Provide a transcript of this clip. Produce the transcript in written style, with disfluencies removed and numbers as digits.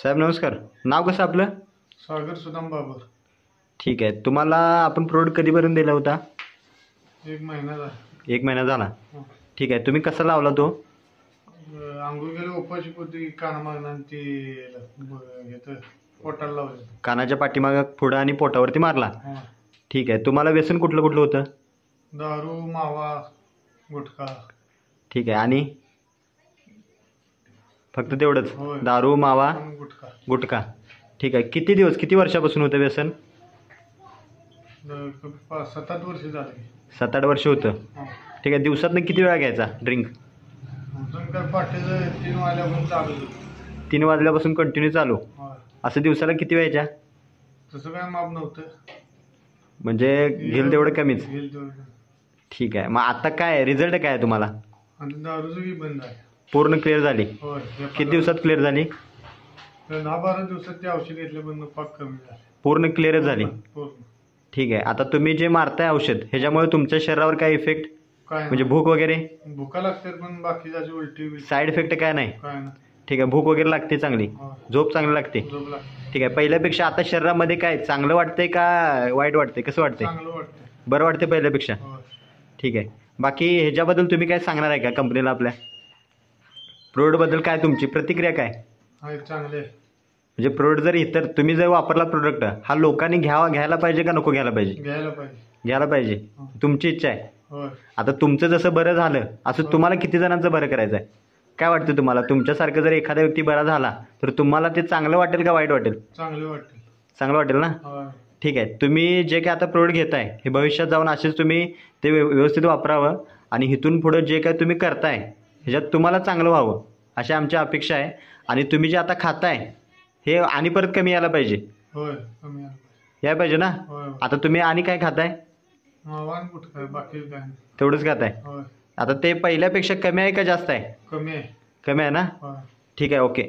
साहेब नमस्कार. नाव कसं आपलं? सागर सुदाम बाबर. ठीक आहे. तुम्हाला आपण प्रोडक्ट कधीपर्यंत दिला होता? 1 महिना झाला. 1 महिना झाला. हं. ठीक आहे. तुम्ही कसा लावला तो? आंघोळ केली उपाशी पोटी कानामागनं आणि ती घेतं पोटाला लावलं. कानाच्या पाठीमागं पुढं आणि पोटावरती मारला. हं. ठीक आहे. तुम्हाला व्यसन कुठलं कुठलं होतं? दारू, मावा, गुटखा. ठीक आहे. आणि फक्त तेवढंच? होय. दारू, मावा, आणि गुटखा. गुटखा. ठीक आहे. किती दिवस किती वर्षापासून होतं व्यसन? 7-8 वर्ष झाली. 7-8 वर्ष होतं. हं. ठीक आहे. दिवसातनं किती वेळा घ्यायचा ड्रिंक? अजून काय पाठीचं 3 वाजल्यापासून चालू होतं. 3 वाजल्यापासून कंटिन्यू चालू. होय. असं दिवसाला किती व्हायच्या? तसं काय माप नव्हतं. म्हणजे घेईल तेवढं कमीच. घेईल तेवढं. ठीक आहे. मग आता काय रिझल्ट काय आहे तुम्हाला? आणि दारूचं बी बंद आहे. पूर्ण क्लिअर झाली? होय. किती दिवसात क्लिअर झाली? 10-12 दिवसात ते औषध घेतल्यापासून पाक कमी झाले. पूर्ण क्लिअर झाली. पूर्ण. ठीक आहे. आता तुम्ही जे मारताय औषध ह्याच्यामुळे तुमच्या शरीरावर काय इफेक्ट काय म्हणजे भूक वगैरे भुका लागतात पण बाकी त्याची उलटी बिलटी साईड इफेक्ट काय नाही? काय ना. ठीक आहे. भूक वगैरे लागते चांगली, होय. झोप चांगली लागते. झोप लागते. ठीक आहे. पहिल्यापेक्षा आता शरीरामध्ये काय चांगलं वाटतंय का वाईट वाटतंय, कसं वाटतंय? चांगलं वाटतं. बरं वाटतंय पहिल्यापेक्षा? होय. ठीक आहे. बाकी ह्याच्याबद्दल तुम्ही काय सांगणार आहे का कंपनीला आपल्या? प्रोडक्टबद्दल काय तुमची प्रतिक्रिया काय? आहे चांगले. म्हणजे प्रोडक्ट जर इतर तुम्ही जर वापरला प्रोडक्ट हा लोकांनी घ्यायला पाहिजे का नको घ्यायला पाहिजे? घ्यायला पाहिजे. घ्यायला पाहिजे. तुमची इच्छा आहे. होय. आता तुमचं जसं बरं झालं असं तुम्हाला किती जणांचं बरं करायचं आहे? काय वाटतं तुम्हाला? तुमच्यासारखं जर एखादा व्यक्ती बरा झाला तर तुम्हाला ते चांगलं वाटेल का वाईट वाटेल? चांगले वाटते. चांगलं वाटेल ना? होय. ठीक आहे. तुम्ही जे काय आता प्रोडक्ट घेताय हे भविष्यात जाऊन असेच तुम्ही ते व्यवस्थित वापरावं आणि इथून पुढं जे काय तुम्ही करताय ह्याच्यात तुम्हाला चांगलं व्हावं अशी आमची अपेक्षा आहे. आणि तुम्ही जे आता खाताय हे आणि परत कमी यायला पाहिजे. होय. कमी आलं. यायला पाहिजे ना? होय. आता तुम्ही आणि काय खाताय? आव्हान कुठं काय बाकी काय नाही. तेवढंच खाताय? होय. आता ते पहिल्यापेक्षा कमी आहे का जास्त आहे? कमी आहे. कमी आहे ना? होय. ठीक आहे. ओके.